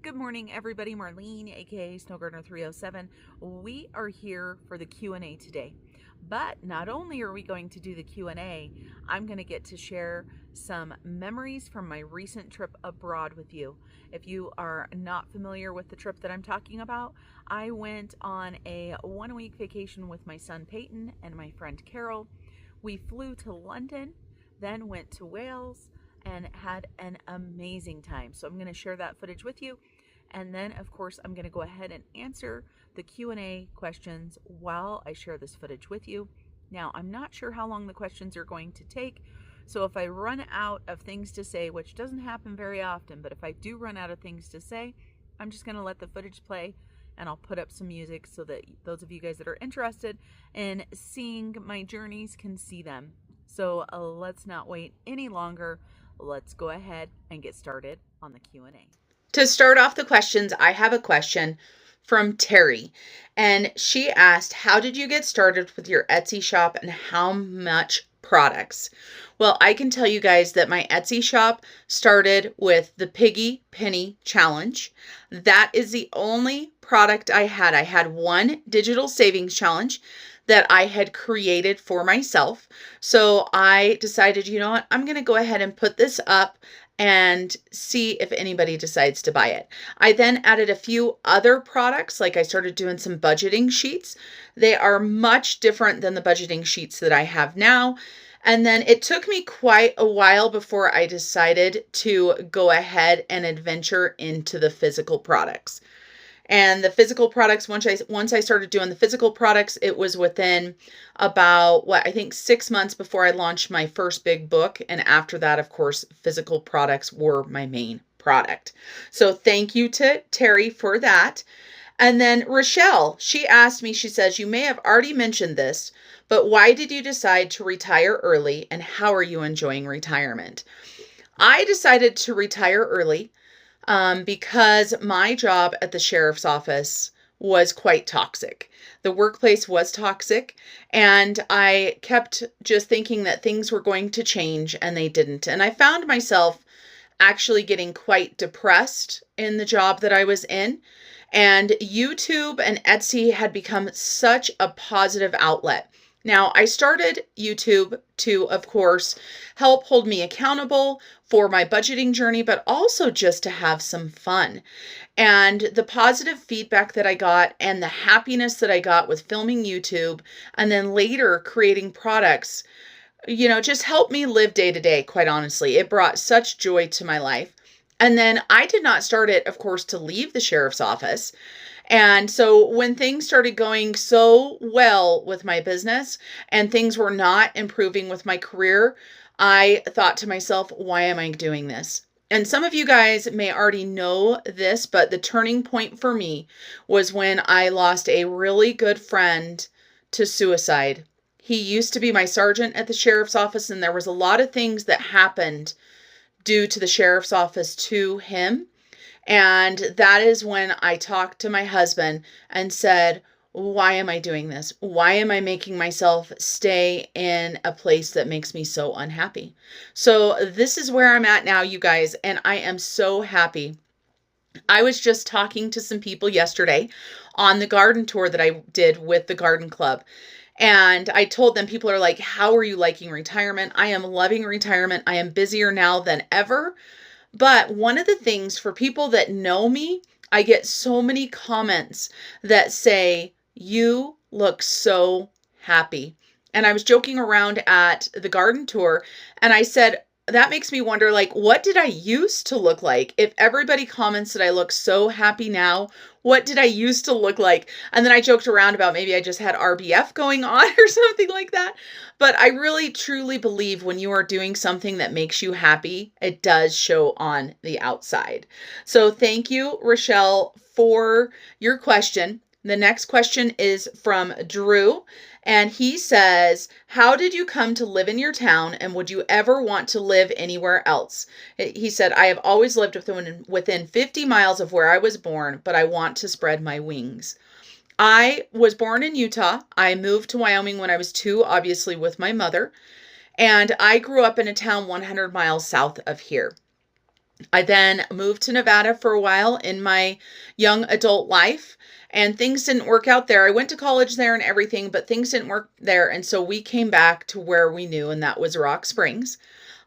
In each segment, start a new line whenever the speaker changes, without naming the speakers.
Good morning, everybody. Marlene, aka Snow Gardener 307. We are here for the Q&A today. But not only are we going to do the Q&A, I'm going to get to share some memories from my recent trip abroad with you. If you are not familiar with the trip that I'm talking about, I went on a 1-week vacation with my son Peyton and my friend Carol. We flew to London, then went to Wales, and had an amazing time. So I'm going to share that footage with you. And then, of course, I'm going to go ahead and answer the Q&A questions while I share this footage with you. Now, I'm not sure how long the questions are going to take. So if I run out of things to say, which doesn't happen very often, but if I do run out of things to say, I'm just going to let the footage play and I'll put up some music so that those of you guys that are interested in seeing my journeys can see them. So let's not wait any longer. Let's go ahead and get started on the Q&A.
To start off the questions, I have a question from Terry, and she asked, how did you get started with your Etsy shop and how much products? Well, I can tell you guys that my Etsy shop started with the Piggy Penny Challenge. That is the only product I had. I had one digital savings challenge that I had created for myself. So I decided, you know what, I'm going to go ahead and put this up and see if anybody decides to buy it. I then added a few other products, like I started doing some budgeting sheets. They are much different than the budgeting sheets that I have now. And then it took me quite a while before I decided to go ahead and adventure into the physical products. And the physical products, once I started doing the physical products, it was within about, I think 6 months before I launched my first big book. And after that, of course, physical products were my main product. So thank you to Terry for that. And then Rochelle, she asked me, she says, you may have already mentioned this, but why did you decide to retire early and how are you enjoying retirement? I decided to retire early because my job at the sheriff's office was quite toxic. The workplace was toxic, and I kept just thinking that things were going to change, and they didn't. And I found myself actually getting quite depressed in the job that I was in. And YouTube and Etsy had become such a positive outlet. Now, I started YouTube to, of course, help hold me accountable for my budgeting journey, but also just to have some fun. And the positive feedback that I got and the happiness that I got with filming YouTube and then later creating products, just helped me live day to day, quite honestly. It brought such joy to my life. And then I did not start it, of course, to leave the sheriff's office. And so when things started going so well with my business and things were not improving with my career, I thought to myself, why am I doing this? And some of you guys may already know this, but the turning point for me was when I lost a really good friend to suicide. He used to be my sergeant at the sheriff's office, and there was a lot of things that happened due to the sheriff's office to him. And that is when I talked to my husband and said, why am I doing this? Why am I making myself stay in a place that makes me so unhappy? So this is where I'm at now, you guys, and I am so happy. I was just talking to some people yesterday on the garden tour that I did with the garden club. And I told them, people are like, how are you liking retirement? I am loving retirement. I am busier now than ever. But one of the things for people that know me, I get so many comments that say, you look so happy. And I was joking around at the garden tour and I said, that makes me wonder, what did I used to look like? If everybody comments that I look so happy now, what did I used to look like? And then I joked around about maybe I just had RBF going on or something like that. But I really truly believe when you are doing something that makes you happy, it does show on the outside. So thank you, Rochelle, for your question. The next question is from Drew, and he says, how did you come to live in your town, and would you ever want to live anywhere else? He said, I have always lived within 50 miles of where I was born, but I want to spread my wings. I was born in Utah. I moved to Wyoming when I was 2, obviously with my mother, and I grew up in a town 100 miles south of here. I then moved to Nevada for a while in my young adult life, and things didn't work out there. I went to college there and everything, but things didn't work there. And so we came back to where we knew, and that was Rock Springs.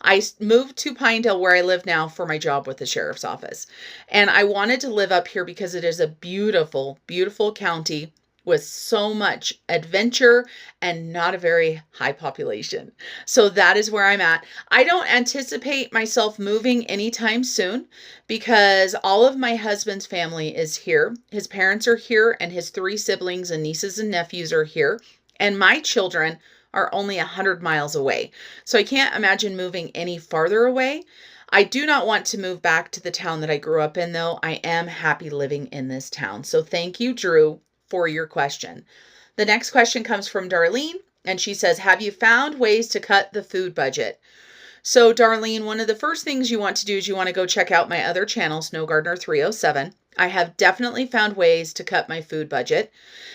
I moved to Pinedale, where I live now, for my job with the sheriff's office. And I wanted to live up here because it is a beautiful, beautiful county with so much adventure and not a very high population. So that is where I'm at. I don't anticipate myself moving anytime soon because all of my husband's family is here. His parents are here, and his 3 siblings and nieces and nephews are here. And my children are only 100 miles away. So I can't imagine moving any farther away. I do not want to move back to the town that I grew up in, though. I am happy living in this town. So thank you, Drew, for your question. The next question comes from Darlene, and she says, have you found ways to cut the food budget? So Darlene, one of the first things you want to do is you want to go check out my other channel, Snow Gardener 307. I have definitely found ways to cut my food budget.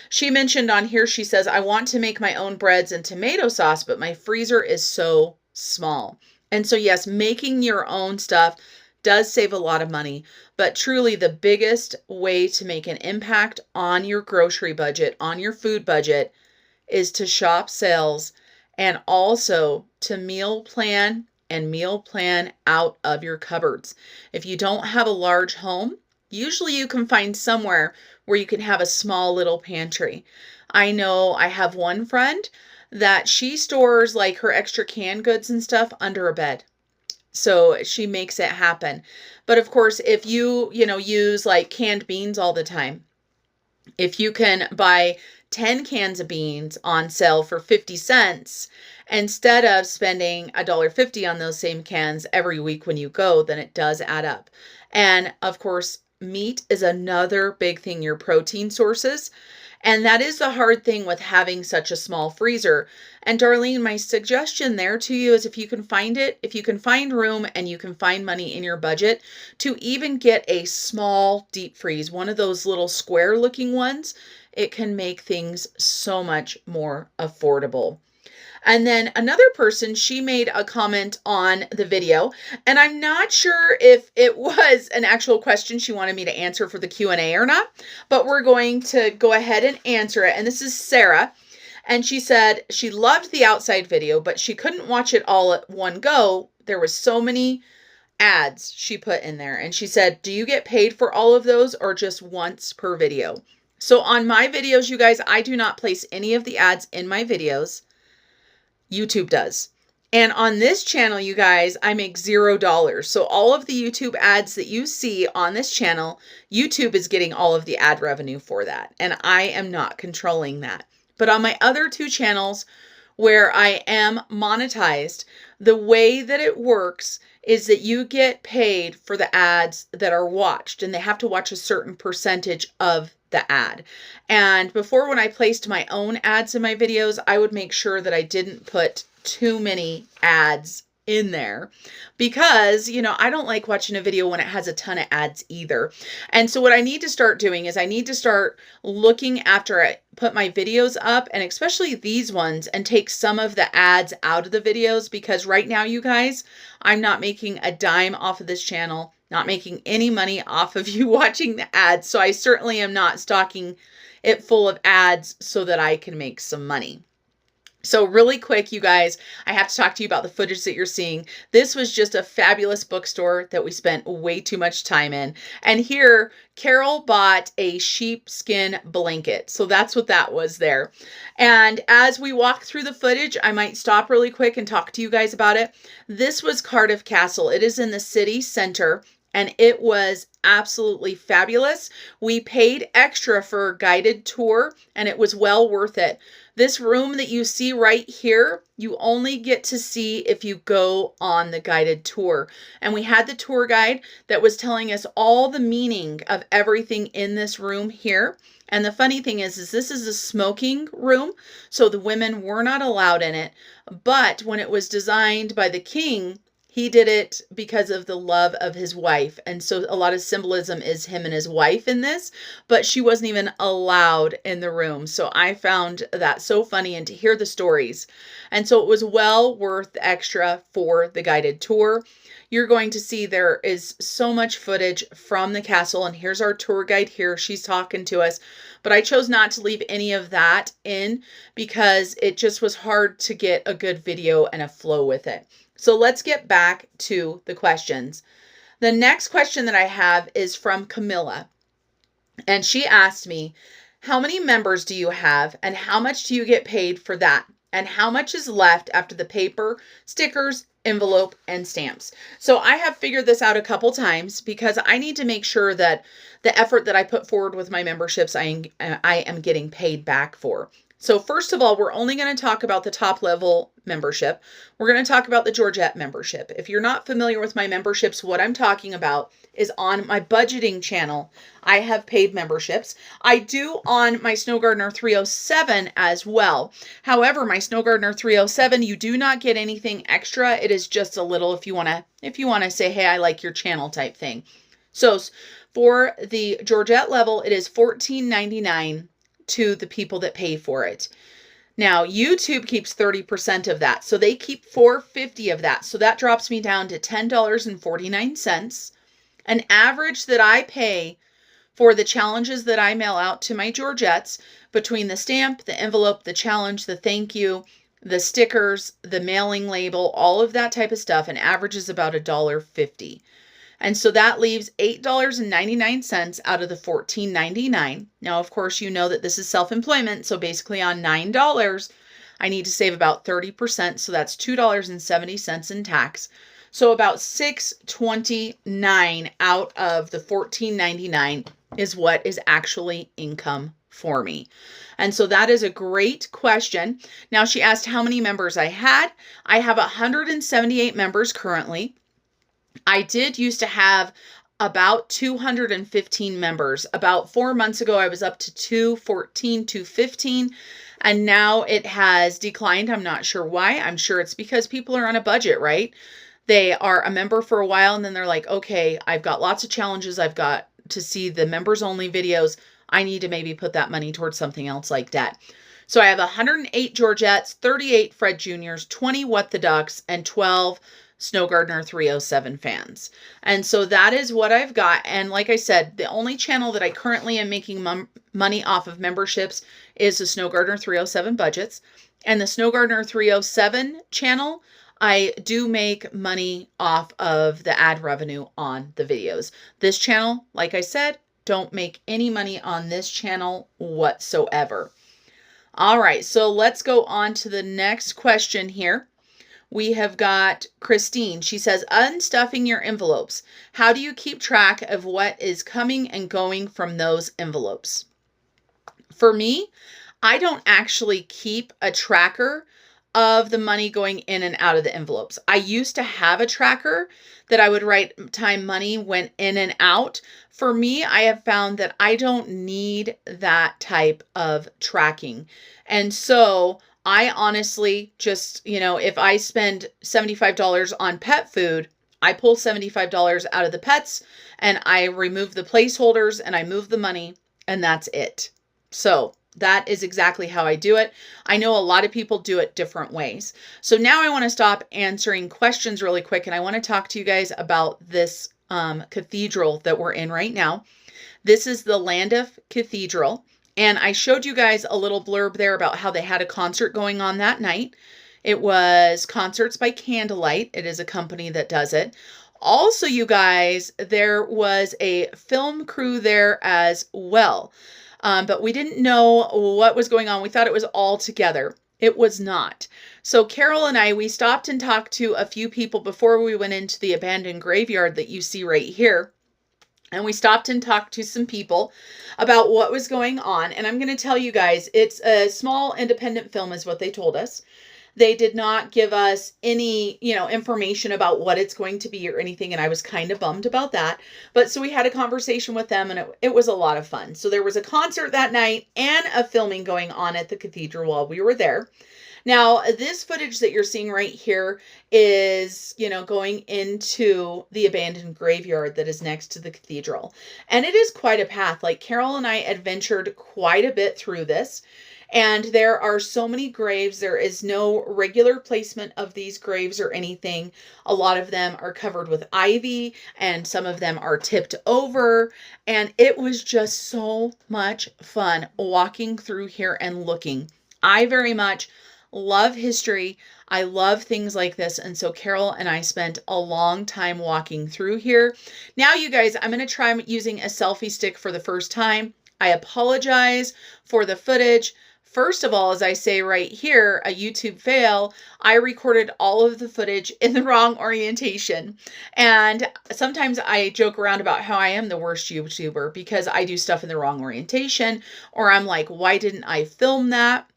She mentioned on here, she says, I want to make my own breads and tomato sauce, but my freezer is so small. And so yes, making your own stuff does save a lot of money, but truly the biggest way to make an impact on your grocery budget, on your food budget, is to shop sales and also to meal plan and meal plan out of your cupboards. If you don't have a large home, usually you can find somewhere where you can have a small little pantry. I know I have one friend that she stores like her extra canned goods and stuff under a bed. So she makes it happen. But of course, if you use like canned beans all the time, if you can buy 10 cans of beans on sale for 50 cents, instead of spending $1.50 on those same cans every week when you go, then it does add up. And of course, meat is another big thing, your protein sources. And that is the hard thing with having such a small freezer. And Darlene, my suggestion there to you is if you can find it, if you can find room and you can find money in your budget to even get a small deep freeze, one of those little square looking ones, it can make things so much more affordable. And then another person, she made a comment on the video, and I'm not sure if it was an actual question she wanted me to answer for the Q&A or not, but we're going to go ahead and answer it. And this is Sarah. And she said she loved the outside video, but she couldn't watch it all at one go. There was so many ads she put in there. And she said, do you get paid for all of those or just once per video? So on my videos, you guys, I do not place any of the ads in my videos. YouTube does. And on this channel, you guys, I make $0. So all of the YouTube ads that you see on this channel, YouTube is getting all of the ad revenue for that. And I am not controlling that. But on my other 2 channels where I am monetized, the way that it works is that you get paid for the ads that are watched, and they have to watch a certain percentage of the ad. And before, when I placed my own ads in my videos, I would make sure that I didn't put too many ads in there because, I don't like watching a video when it has a ton of ads either. And so what I need to start doing is I need to start looking after I put my videos up, and especially these ones, and take some of the ads out of the videos, because right now, you guys, I'm not making a dime off of this channel, not making any money off of you watching the ads. So I certainly am not stocking it full of ads so that I can make some money. So really quick, you guys, I have to talk to you about the footage that you're seeing. This was just a fabulous bookstore that we spent way too much time in. And here, Carol bought a sheepskin blanket. So that's what that was there. And as we walk through the footage, I might stop really quick and talk to you guys about it. This was Cardiff Castle. It is in the city center, and it was absolutely fabulous. We paid extra for a guided tour, and it was well worth it. This room that you see right here, you only get to see if you go on the guided tour. And we had the tour guide that was telling us all the meaning of everything in this room here. And the funny thing is this is a smoking room, so the women were not allowed in it. But when it was designed by the king, he did it because of the love of his wife. And so a lot of symbolism is him and his wife in this, but she wasn't even allowed in the room. So I found that so funny, and to hear the stories. And so it was well worth the extra for the guided tour. You're going to see there is so much footage from the castle, and here's our tour guide here. She's talking to us, but I chose not to leave any of that in because it just was hard to get a good video and a flow with it. So let's get back to the questions. The next question that I have is from Camilla, and she asked me, how many members do you have and how much do you get paid for that? And how much is left after the paper, stickers, envelope, and stamps? So I have figured this out a couple times because I need to make sure that the effort that I put forward with my memberships, I am getting paid back for. So first of all, we're only going to talk about the top level membership. We're going to talk about the Georgette membership. If you're not familiar with my memberships, what I'm talking about is on my budgeting channel, I have paid memberships. I do on my Snow Gardener 307 as well. However, my Snow Gardener 307, you do not get anything extra. It is just a little if you want to say, hey, I like your channel type thing. So for the Georgette level, it is $14.99 to the people that pay for it. Now, YouTube keeps 30% of that. So they keep $4.50 of that. So that drops me down to $10.49. An average that I pay for the challenges that I mail out to my Georgettes, between the stamp, the envelope, the challenge, the thank you, the stickers, the mailing label, all of that type of stuff, an average is about $1.50. And so that leaves $8.99 out of the $14.99. Now, of course, you know that this is self-employment. So basically on $9, I need to save about 30%. So that's $2.70 in tax. So about $6.29 out of the $14.99 is what is actually income for me. And so that is a great question. Now, she asked how many members I had. I have 178 members currently. I did used to have about 215 members. About 4 months ago, I was up to 214, 215, and now it has declined. I'm not sure why. I'm sure it's because people are on a budget, right? They are a member for a while, and then they're like, okay, I've got lots of challenges. I've got to see the members only videos. I need to maybe put that money towards something else like that. So I have 108 Georgettes, 38 Fred Juniors, 20 What the Ducks, and 12 Snow Gardener 307 fans. And so that is what I've got. And like I said, the only channel that I currently am making money off of memberships is the Snow Gardener 307 budgets. And the Snow Gardener 307 channel, I do make money off of the ad revenue on the videos. This channel, like I said, don't make any money on this channel whatsoever. All right, so let's go on to the next question here. We have got Christine. She says, unstuffing your envelopes. How do you keep track of what is coming and going from those envelopes? For me, I don't actually keep a tracker of the money going in and out of the envelopes. I used to have a tracker that I would write time money went in and out. For me, I have found that I don't need that type of tracking. And so I honestly just, if I spend $75 on pet food, I pull $75 out of the pets and I remove the placeholders and I move the money, and that's it. So that is exactly how I do it. I know a lot of people do it different ways. So now I want to stop answering questions really quick, and I want to talk to you guys about this cathedral that we're in right now. This is the Llandaff Cathedral. And I showed you guys a little blurb there about how they had a concert going on that night. It was Concerts by Candlelight. It is a company that does it. Also, you guys, there was a film crew there as well. But we didn't know what was going on. We thought it was all together. It was not. So Carol and I, we stopped and talked to a few people before we went into the abandoned graveyard that you see right here. And we stopped and talked to some people about what was going on. And I'm going to tell you guys, it's a small independent film is what they told us. They did not give us any, information about what it's going to be or anything. And I was kind of bummed about that. But so we had a conversation with them, and it was a lot of fun. So there was a concert that night and a filming going on at the cathedral while we were there. Now, this footage that you're seeing right here is, going into the abandoned graveyard that is next to the cathedral. And it is quite a path. Like, Carol and I adventured quite a bit through this. And there are so many graves. There is no regular placement of these graves or anything. A lot of them are covered with ivy, and some of them are tipped over. And it was just so much fun walking through here and looking. I very much love history. I love things like this. And so Carol and I spent a long time walking through here. Now, you guys, I'm going to try using a selfie stick for the first time. I apologize for the footage. First of all, as I say right here, a YouTube fail, I recorded all of the footage in the wrong orientation. And sometimes I joke around about how I am the worst YouTuber because I do stuff in the wrong orientation, or I'm like, why didn't I film that?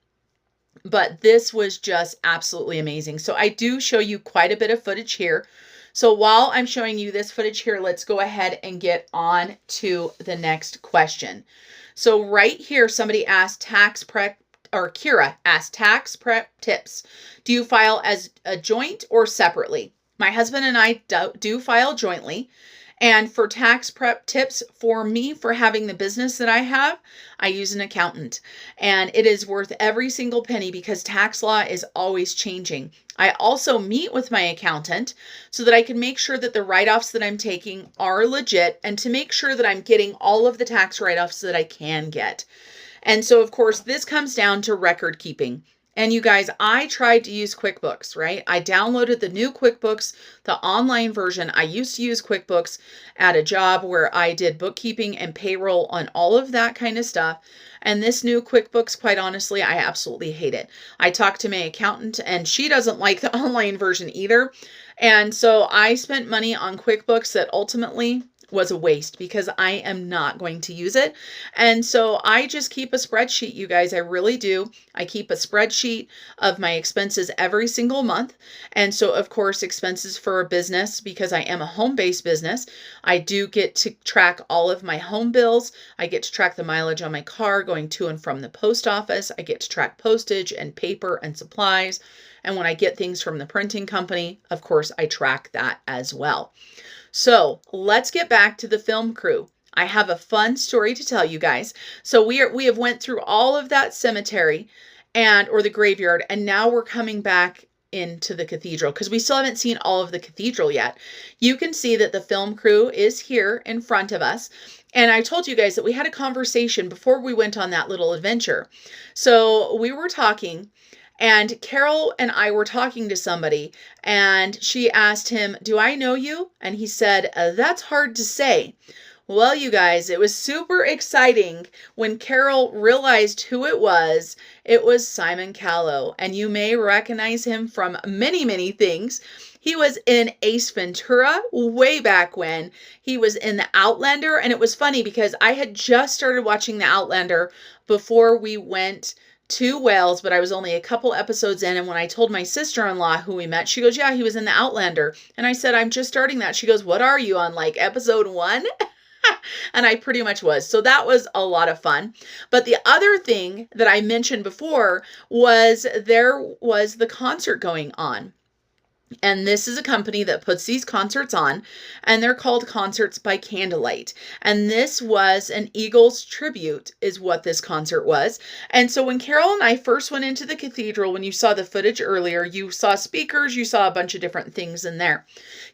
But this was just absolutely amazing. So I do show you quite a bit of footage here. So while I'm showing you this footage here, let's go ahead and get on to the next question. So right here, somebody asked tax prep, or Kira asked tax prep tips. Do you file as a joint or separately? My husband and I do file jointly. And for tax prep tips, for me, for having the business that I have, I use an accountant. And it is worth every single penny because tax law is always changing. I also meet with my accountant so that I can make sure that the write-offs that I'm taking are legit and to make sure that I'm getting all of the tax write-offs that I can get. And so, of course, this comes down to record keeping. And you guys, I tried to use QuickBooks, right? I downloaded the new QuickBooks, the online version. I used to use QuickBooks at a job where I did bookkeeping and payroll on all of that kind of stuff. And this new QuickBooks, quite honestly, I absolutely hate it. I talked to my accountant and she doesn't like the online version either. And so I spent money on QuickBooks that ultimately was a waste because I am not going to use it. And so I just keep a spreadsheet, you guys. I really do. I keep a spreadsheet of my expenses every single month. And so, of course, expenses for a business, because I am a home-based business, I do get to track all of my home bills. I get to track the mileage on my car going to and from the post office. I get to track postage and paper and supplies. And when I get things from the printing company, of course, I track that as well. So let's get back to the film crew. I have a fun story to tell you guys. So we have went through all of that cemetery or the graveyard, and now we're coming back into the cathedral because we still haven't seen all of the cathedral yet. You can see that the film crew is here in front of us. And I told you guys that we had a conversation before we went on that little adventure. So we were talking, and Carol and I were talking to somebody, and she asked him, "Do I know you?" And he said, "That's hard to say." Well, you guys, it was super exciting when Carol realized who it was. It was Simon Callow, and you may recognize him from many, many things. He was in Ace Ventura way back when. He was in The Outlander, and it was funny because I had just started watching The Outlander before we went to Wales, but I was only a couple episodes in. And when I told my sister-in-law who we met, she goes, "Yeah, he was in The Outlander." And I said, "I'm just starting that." She goes, "What are you on, like episode 1?" And I pretty much was. So that was a lot of fun. But the other thing that I mentioned before was there was the concert going on. And this is a company that puts these concerts on, and they're called Concerts by Candlelight. And this was an Eagles tribute is what this concert was. And so when Carol and I first went into the cathedral, when you saw the footage earlier, you saw speakers, you saw a bunch of different things in there.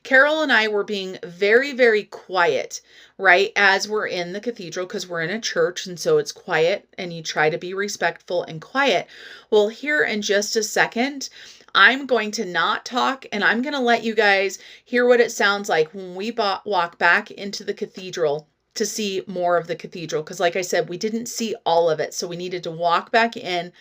Carol and I were being very, very quiet, right, as we're in the cathedral, because we're in a church, and so it's quiet, and you try to be respectful and quiet. Well, here in just a second, I'm going to not talk, and I'm going to let you guys hear what it sounds like when we walk back into the cathedral to see more of the cathedral. Because like I said, we didn't see all of it, so we needed to walk back in.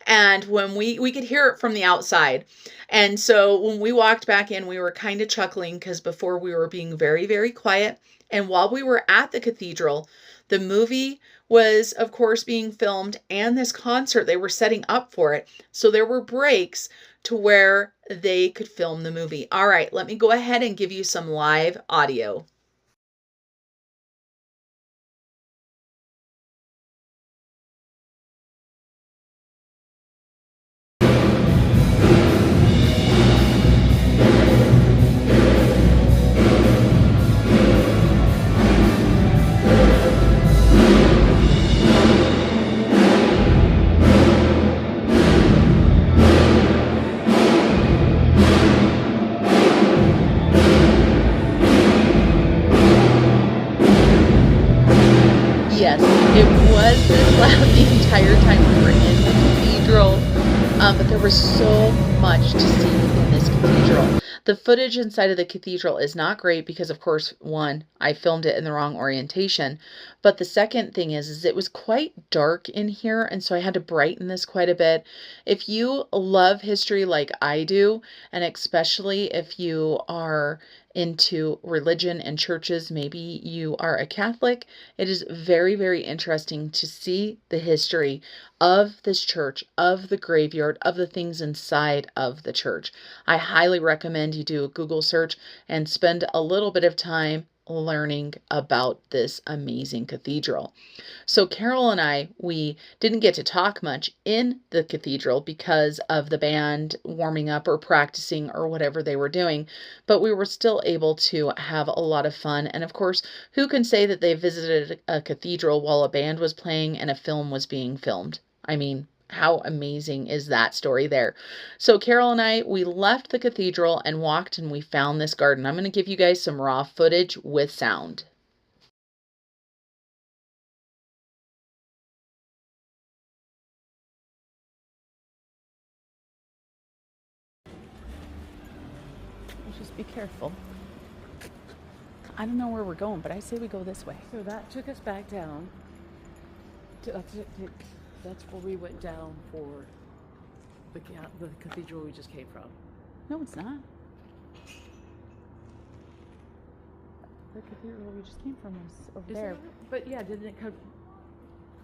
And when we could hear it from the outside. And so when we walked back in, we were kind of chuckling because before we were being very, very quiet. And while we were at the cathedral, the movie was, of course, being filmed, and this concert, they were setting up for it. So there were breaks to where they could film the movie. All right, let me go ahead and give you some live audio. Yes, it was this loud the entire time we were in the cathedral, but there was so much to see in this cathedral. The footage inside of the cathedral is not great because, of course, one, I filmed it in the wrong orientation, but the second thing is it was quite dark in here, and so I had to brighten this quite a bit. If you love history like I do, and especially if you are into religion and churches, maybe you are a Catholic, it is very, very interesting to see the history of this church, of the graveyard, of the things inside of the church. I highly recommend you do a Google search and spend a little bit of time learning about this amazing cathedral. So Carol and I, we didn't get to talk much in the cathedral because of the band warming up or practicing or whatever they were doing, but we were still able to have a lot of fun. And of course, who can say that they visited a cathedral while a band was playing and a film was being filmed? I mean, how amazing is that story there? So Carol and I, we left the cathedral and walked and we found this garden. I'm going to give you guys some raw footage with sound.
Just be careful. I don't know where we're going, but I say we go this way.
So that took us back down. That's where we went down for the cathedral we just came from.
No, it's not. The cathedral we just came from was over
Is
there.
it? But yeah, didn't it come?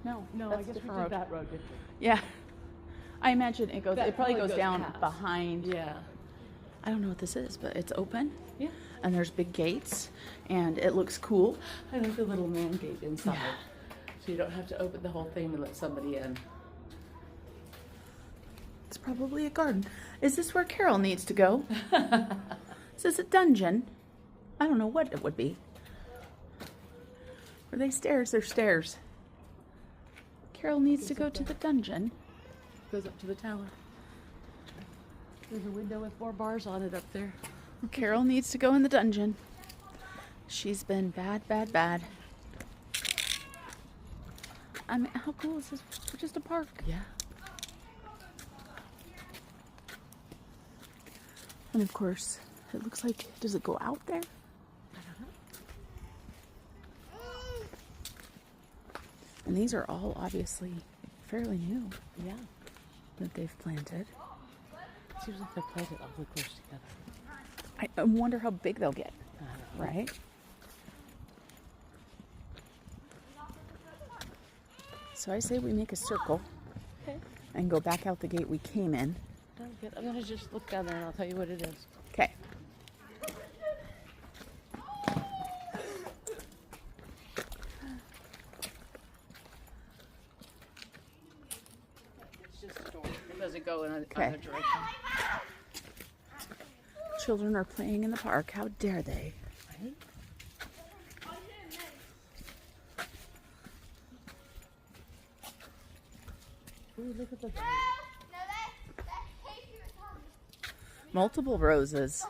No,
No,
that's
I guess we
different
took
road.
that road, didn't we?
Yeah, I imagine it goes.
That
It probably
probably
goes
goes
down
past.
behind.
Yeah.
I don't know what this is, but it's open.
Yeah.
And there's big gates, and it looks cool.
I like the little man gate inside.
Yeah.
So you don't have to open the whole thing and let somebody in.
It's probably a garden. Is this where Carol needs to go? Is this a dungeon? I don't know what it would be. Are they stairs? They're stairs. Carol needs to go to the dungeon.
Goes up to the tower. There's a window with 4 bars on it up there.
Carol needs to go in the dungeon. She's been bad, bad, bad. I mean, how cool is this? For just a park.
Yeah.
And of course, it looks like, does it go out there? And these are all obviously fairly new
Yeah.
that they've planted.
Seems like they're planted awfully close together.
I wonder how big they'll get, right? So I say we make a circle
Okay.
and go back out the gate we came in.
I'm gonna just look down there and I'll tell you what it is.
Okay.
It's just a door. It doesn't go in
Okay.
either direction.
Children are playing in the park. How dare they?
Right? Ooh, look at the
Multiple roses.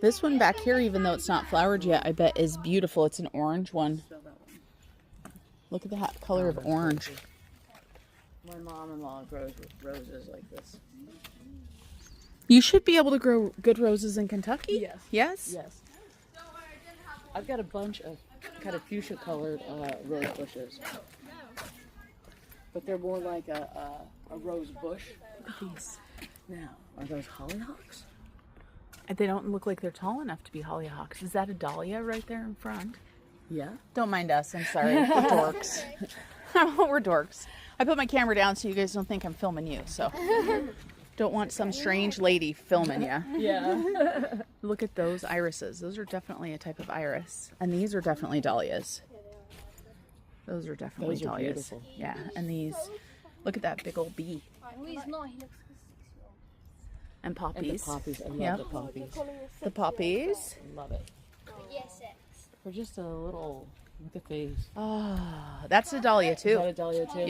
This one back here, even though it's not flowered yet, I bet is beautiful. It's an orange one.
Smell that one.
Look at the color of orange.
My mom-in-law grows roses like this.
You should be able to grow good roses in Kentucky.
Yes.
Yes?
Yes. I've got a bunch of kind of fuchsia colored rose bushes. But they're more like a rose bush.
Look at these.
Now, are those hollyhocks?
They don't look like they're tall enough to be hollyhocks. Is that a dahlia right there in front?
Yeah.
Don't mind us. I'm sorry. We're dorks. We're dorks. I put my camera down so you guys don't think I'm filming you. So don't want some strange lady filming you.
Yeah.
Look at those irises. Those are definitely a type of iris. And these are definitely dahlias. Those are definitely
Those are
dahlias.
beautiful.
Yeah. And these, look at that big old bee.
No, he's not. He looks
And poppies.
And the poppies. I love
Yep.
the poppies.
The poppies.
Love it.
yes,
They're just a little, look at these.
Oh, that's a dahlia
Is that
too.
a dahlia too?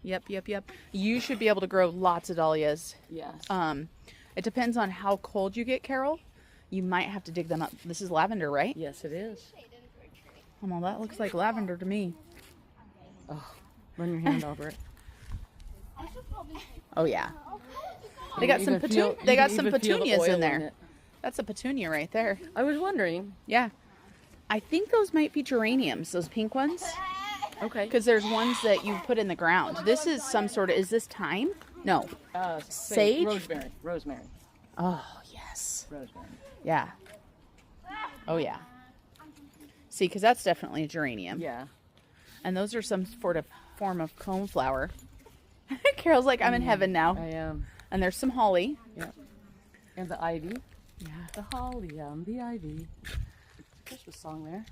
Yep. Yep. You should be able to grow lots of dahlias.
Yes.
It depends on how cold you get, Carol. You might have to dig them up. This is lavender, right?
Yes, it is.
Well, that looks like lavender to me.
Oh, run your hand over it.
Oh yeah. They got some they got some petunias in there. That's a petunia right there.
I was wondering.
Yeah. I think those might be geraniums, those pink ones.
Okay.
Because there's ones that you put in the ground. This is some sort of, is this thyme? No. Sage?
Rosemary. Rosemary.
Oh, yes.
Rosemary.
Yeah. Oh, yeah. See, because that's definitely a geranium.
Yeah.
And those are some sort of form of coneflower. Carol's like, I'm in heaven now.
I am.
And there's some holly.
Yeah. And the ivy.
Yeah.
The holly and the ivy. Christmas song there.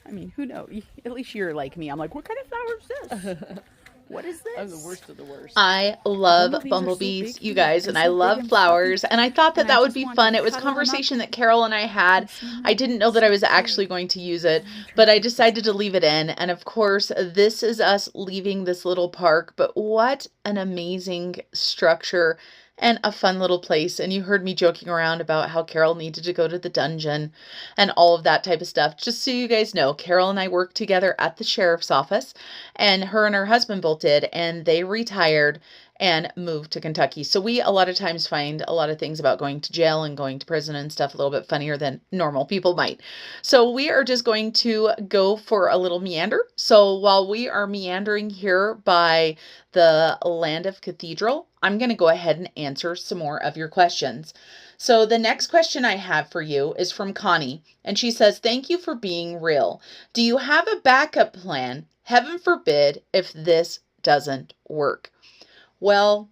I mean, who knows? At least you're like me. I'm like, what kind of flower is this? What is this?
I'm the worst of the worst.
I love bumblebees, you guys, and I love flowers, and I thought that that would be fun. It was conversation that Carol and I had. I didn't know that I was actually going to use it, but I decided to leave it in, and of course, this is us leaving this little park, but what an amazing structure and a fun little place. And you heard me joking around about how Carol needed to go to the dungeon and all of that type of stuff. Just so you guys know, Carol and I worked together at the sheriff's office, and her and her husband both did, and they retired and moved to Kentucky. So we a lot of times find a lot of things about going to jail and going to prison and stuff a little bit funnier than normal people might. So we are just going to go for a little meander. So while we are meandering here by the land of Cathedral, I'm going to go ahead and answer some more of your questions. So the next question I have for you is from Connie, and she says, thank you for being real. Do you have a backup plan? Heaven forbid if this doesn't work. Well,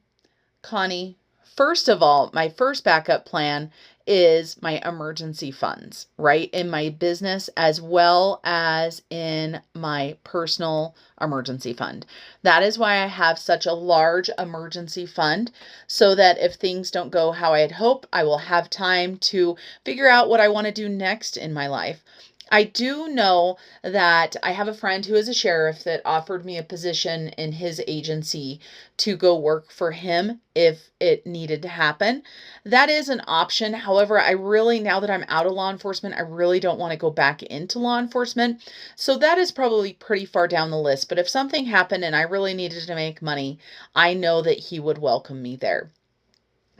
Connie, first of all, my first backup plan is my emergency funds, right? In my business as well as in my personal emergency fund. That is why I have such a large emergency fund, so that if things don't go how I had hoped, I will have time to figure out what I want to do next in my life. I do know that I have a friend who is a sheriff that offered me a position in his agency to go work for him if it needed to happen. That is an option. However, I really, now that I'm out of law enforcement, I really don't want to go back into law enforcement. So that is probably pretty far down the list. But if something happened and I really needed to make money, I know that he would welcome me there.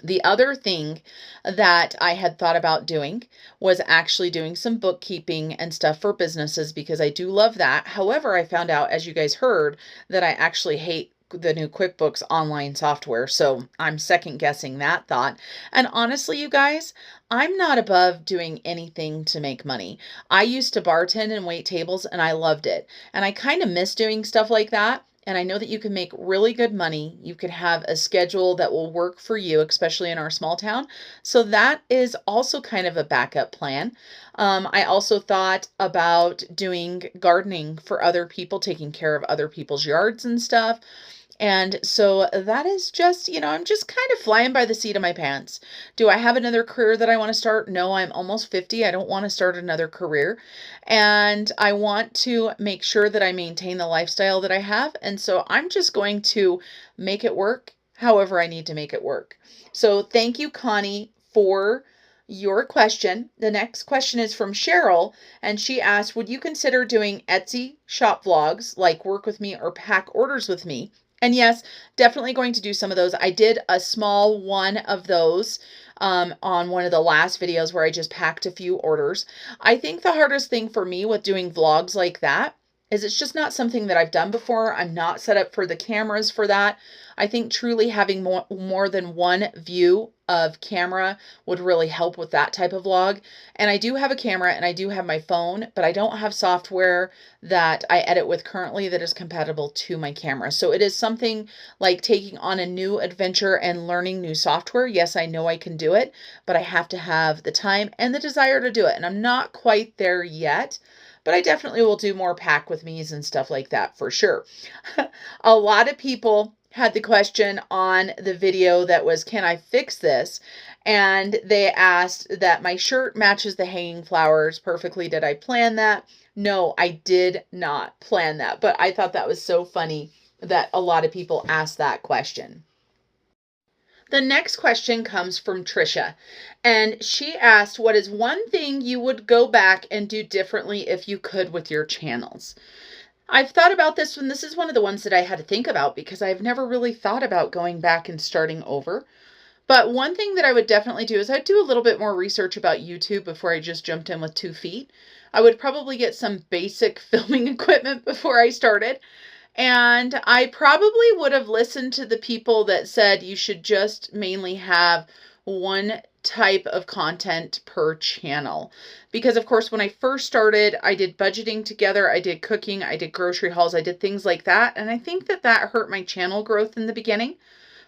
The other thing that I had thought about doing was actually doing some bookkeeping and stuff for businesses, because I do love that. However, I found out, as you guys heard, that I actually hate the new QuickBooks online software. So I'm second guessing that thought. And honestly, you guys, I'm not above doing anything to make money. I used to bartend and wait tables, and I loved it. And I kind of miss doing stuff like that. And I know that you can make really good money. You can have a schedule that will work for you, especially in our small town. So that is also kind of a backup plan. I also thought about doing gardening for other people, taking care of other people's yards and stuff. And so that is just, I'm just kind of flying by the seat of my pants. Do I have another career that I want to start? No, I'm almost 50. I don't want to start another career. And I want to make sure that I maintain the lifestyle that I have. And so I'm just going to make it work however I need to make it work. So thank you, Connie, for your question. The next question is from Cheryl, and she asked, would you consider doing Etsy shop vlogs like work with me or pack orders with me? And yes, definitely going to do some of those. I did a small one of those on one of the last videos where I just packed a few orders. I think the hardest thing for me with doing vlogs like that is it's just not something that I've done before. I'm not set up for the cameras for that. I think truly having more than one view of camera would really help with that type of vlog. And I do have a camera and I do have my phone, but I don't have software that I edit with currently that is compatible to my camera. So it is something like taking on a new adventure and learning new software. Yes, I know I can do it, but I have to have the time and the desire to do it. And I'm not quite there yet. But I definitely will do more pack with me's and stuff like that for sure. A lot of people had the question on the video that was, can I fix this? And they asked that my shirt matches the hanging flowers perfectly. Did I plan that? No, I did not plan that. But I thought that was so funny that a lot of people asked that question. The next question comes from Trisha, and she asked, what is one thing you would go back and do differently if you could with your channels? I've thought about this one. This is one of the ones that I had to think about because I've never really thought about going back and starting over. But one thing that I would definitely do is I'd do a little bit more research about YouTube before I just jumped in with 2 feet. I would probably get some basic filming equipment before I started. And I probably would have listened to the people that said you should just mainly have one type of content per channel. Because of course, when I first started, I did budgeting together, I did cooking, I did grocery hauls, I did things like that. And I think that that hurt my channel growth in the beginning.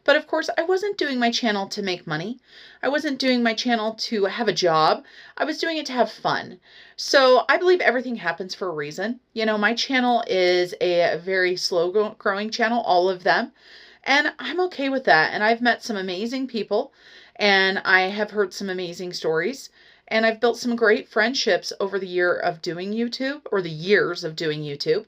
But of course, I wasn't doing my channel to make money. I wasn't doing my channel to have a job. I was doing it to have fun. So I believe everything happens for a reason. You know, my channel is a very slow growing channel, all of them. And I'm okay with that. And I've met some amazing people and I have heard some amazing stories. And I've built some great friendships over the year of doing YouTube, or the years of doing YouTube.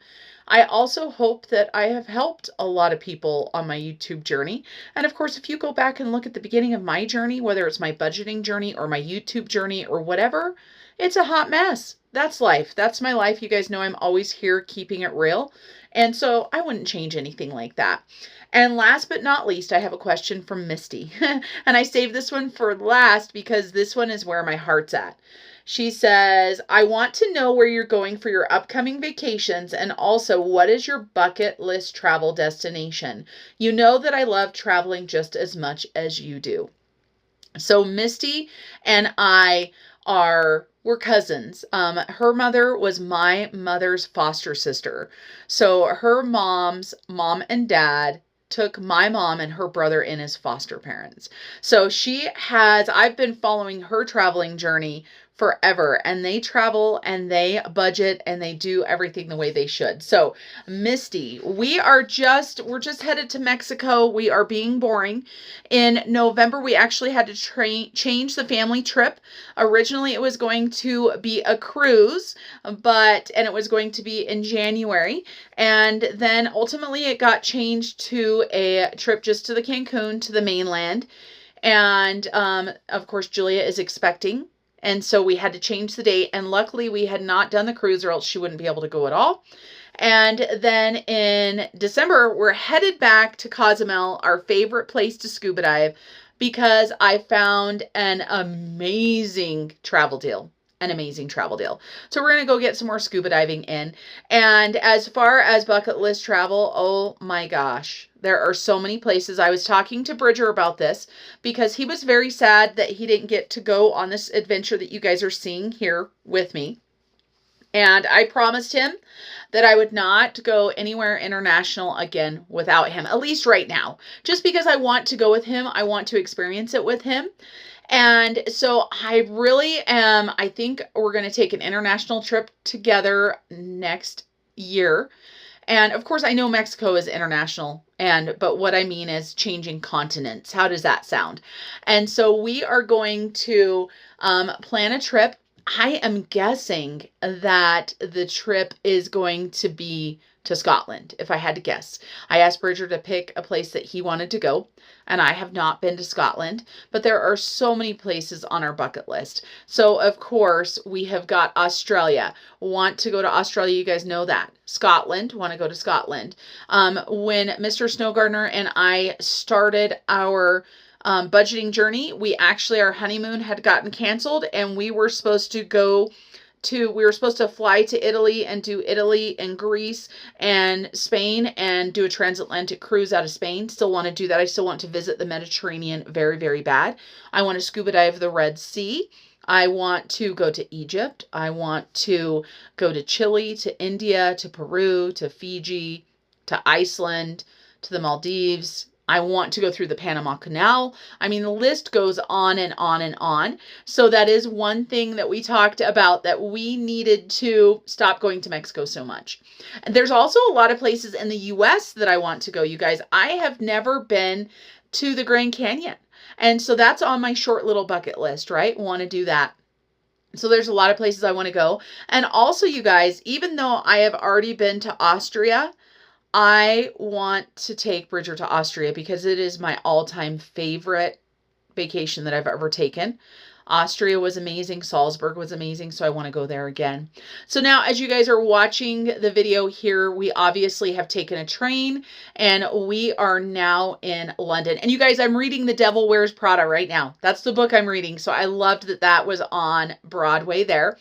I also hope that I have helped a lot of people on my YouTube journey. And of course, if you go back and look at the beginning of my journey, whether it's my budgeting journey or my YouTube journey or whatever, it's a hot mess. That's life. That's my life. You guys know I'm always here keeping it real. And so I wouldn't change anything like that. And last but not least, I have a question from Misty. And I saved this one for last because this one is where my heart's at. She says, I want to know where you're going for your upcoming vacations and also what is your bucket list travel destination? You know that I love traveling just as much as you do. So Misty and we're cousins. Her mother was my mother's foster sister. So her mom's mom and dad took my mom and her brother in as foster parents. So I've been following her traveling journey forever, and they travel and they budget and they do everything the way they should. So Misty, we're just headed to Mexico. We are being boring. In November, we actually had to change the family trip. Originally, it was going to be a cruise, and it was going to be in January. And then ultimately it got changed to a trip just to the Cancun, to the mainland. And of course, Julia is expecting. And so we had to change the date. And luckily we had not done the cruise or else she wouldn't be able to go at all. And then in December, we're headed back to Cozumel, our favorite place to scuba dive, because I found an amazing travel deal. So we're going to go get some more scuba diving in. And as far as bucket list travel, oh my gosh, there are so many places. I was talking to Bridger about this because he was very sad that he didn't get to go on this adventure that you guys are seeing here with me. And I promised him that I would not go anywhere international again without him, at least right now. Just because I want to go with him, I want to experience it with him. And so I think we're going to take an international trip together next year. And of course, I know Mexico is international, but what I mean is changing continents. How does that sound? And so we are going to plan a trip. I am guessing that the trip is going to be to Scotland, if I had to guess. I asked Bridger to pick a place that he wanted to go, and I have not been to Scotland, but there are so many places on our bucket list. So, of course, we have got Australia. Want to go to Australia, you guys know that. Scotland, want to go to Scotland. When Mr. Snowgardener and I started our budgeting journey, our honeymoon had gotten canceled, and we were supposed to fly to Italy and do Italy and Greece and Spain and do a transatlantic cruise out of Spain. Still want to do that. I still want to visit the Mediterranean very, very bad. I want to scuba dive the Red Sea. I want to go to Egypt. I want to go to Chile, to India, to Peru, to Fiji, to Iceland, to the Maldives. I want to go through the Panama Canal. I mean, the list goes on and on and on. So that is one thing that we talked about, that we needed to stop going to Mexico so much. And there's also a lot of places in the US that I want to go, you guys. I have never been to the Grand Canyon. And so that's on my short little bucket list, right? Want to do that. So there's a lot of places I want to go. And also, you guys, even though I have already been to Austria, I want to take Bridger to Austria because it is my all-time favorite vacation that I've ever taken. Austria was amazing. Salzburg was amazing. So I want to go there again. So now as you guys are watching the video here, we obviously have taken a train and we are now in London. And you guys, I'm reading The Devil Wears Prada right now. That's the book I'm reading. So I loved that that was on Broadway there.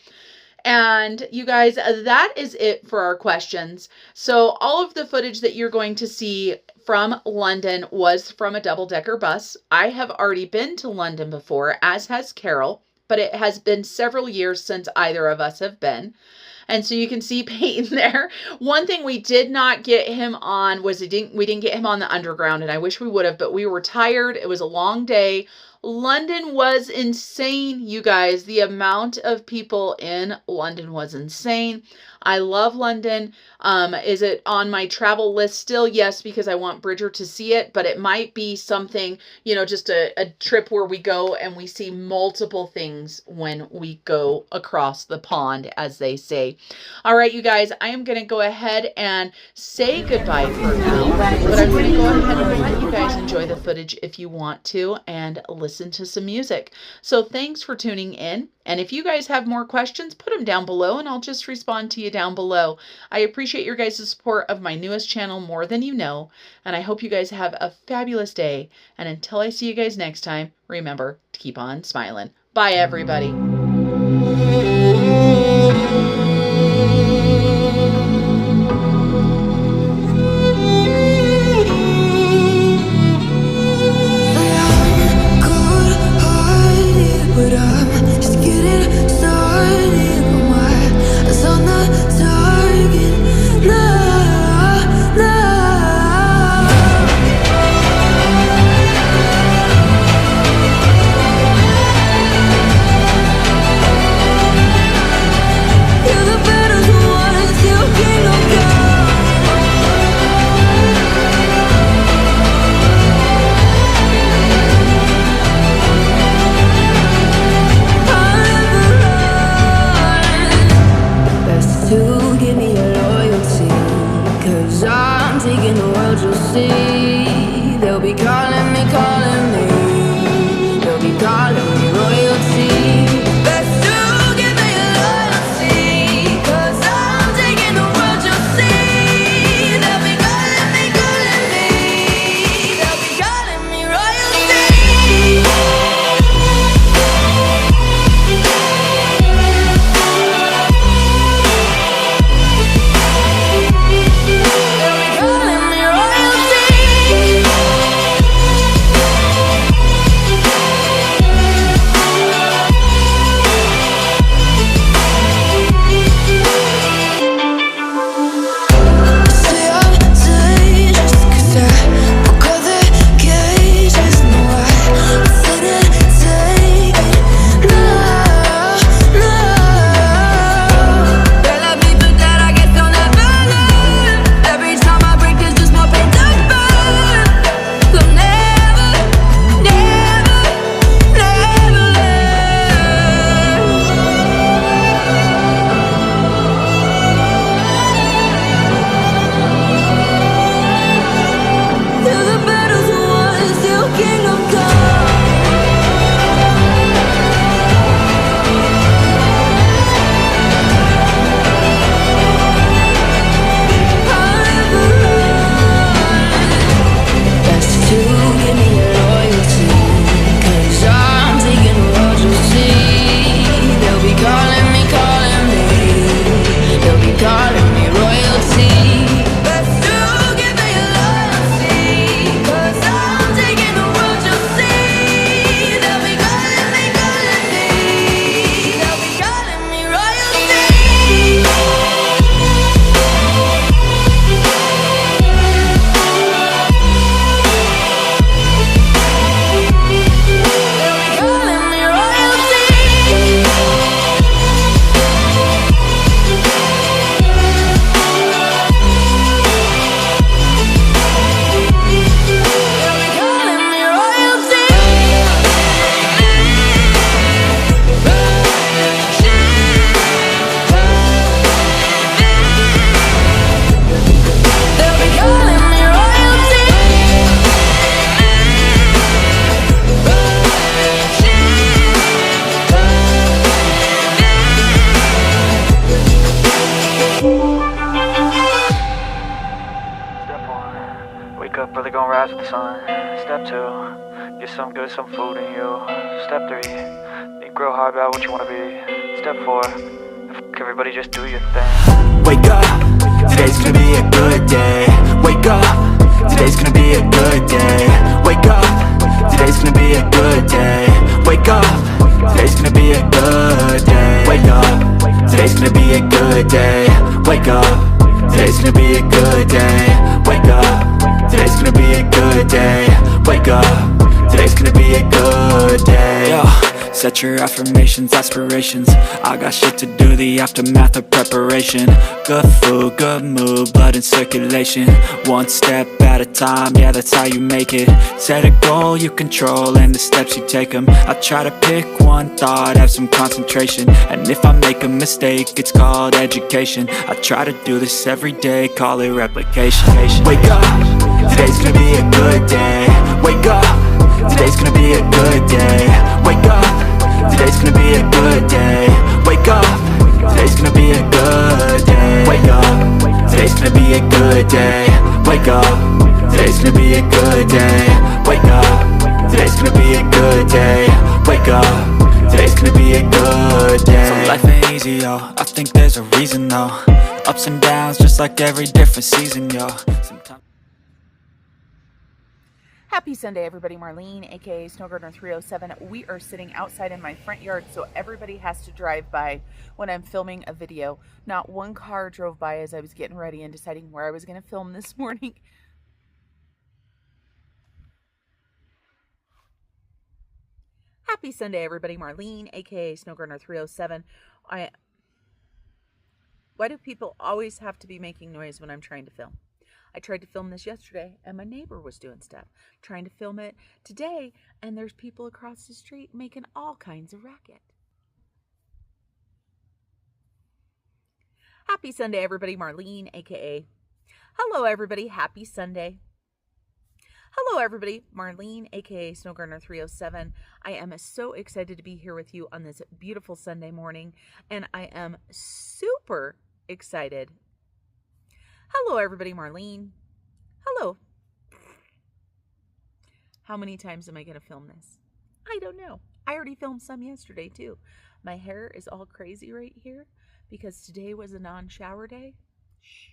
And you guys, that is it for our questions. So all of the footage that you're going to see from London was from a double-decker bus. I have already been to London before, as has Carol, but it has been several years since either of us have been. And so you can see Peyton there. One thing we did not get him on was we didn't get him on the underground, and I wish we would have, but we were tired. It was a long day. London was insane, you guys. The amount of people in London was insane. I love London. Is it on my travel list still? Yes, because I want Bridger to see it, but it might be something, you know, just a trip where we go and we see multiple things when we go across the pond, as they say. All right, you guys, I am going to go ahead and say goodbye for now, but I'm going to go ahead and let you guys enjoy the footage if you want to and listen to some music. So thanks for tuning in. And if you guys have more questions, put them down below and I'll just respond to you down below. I appreciate your guys' support of my newest channel more than you know. And I hope you guys have a fabulous day. And until I see you guys next time, remember to keep on smiling. Bye, everybody.
up, really gonna rise with the sun. Step 2, get some good, some food in you. Step 3, think real hard about what you wanna be. Step 4, fuck everybody, just do your thing.
Wake up, today's gonna be a good day. Wake up, today's gonna be a good day. Wake up, today's gonna be a good day. Wake up, today's gonna be a good day. Wake up, today's gonna be a good day. Wake up, today's gonna be a good day. Wake up, today's gonna be a good day. Wake up, today's gonna be a good day. Yo, set your affirmations, aspirations. I got shit to do, the aftermath of preparation. Good food, good mood, blood in circulation. One step at a time, yeah, that's how you make it. Set a goal you control and the steps you take them. I try to pick one thought, have some concentration. And if I make a mistake, it's called education. I try to do this every day, call it replication. Wake up, today's gonna be a good day. Wake up, today's gonna be a good day. Wake up, today's gonna be a good day. Wake up, today's gonna be a good day. Wake up, today's gonna be a good day. Wake up, today's gonna be a good day. Wake up, today's gonna be a good day. Wake up, today's gonna be a good day. So life ain't easy, yo, I think there's a reason though. Ups and downs, just like every different season, yo. Sometimes
Happy Sunday, everybody. Marlene, aka Snow Gardener 307. We are sitting outside in my front yard, so everybody has to drive by when I'm filming a video. Not one car drove by as I was getting ready and deciding where I was going to film this morning. Happy Sunday, everybody. Marlene, aka Snow Gardener 307. Why do people always have to be making noise when I'm trying to film? I tried to film this yesterday and my neighbor was doing stuff. Trying to film it today and there's people across the street making all kinds of racket. Happy Sunday, everybody. Marlene, aka. Hello, everybody. Happy Sunday. Hello, everybody. Marlene, aka Snow Gardener 307. I am so excited to be here with you on this beautiful Sunday morning, and I am super excited. Hello, everybody. Marlene. Hello. How many times am I going to film this? I don't know. I already filmed some yesterday, too. My hair is all crazy right here because today was a non-shower day. Shh.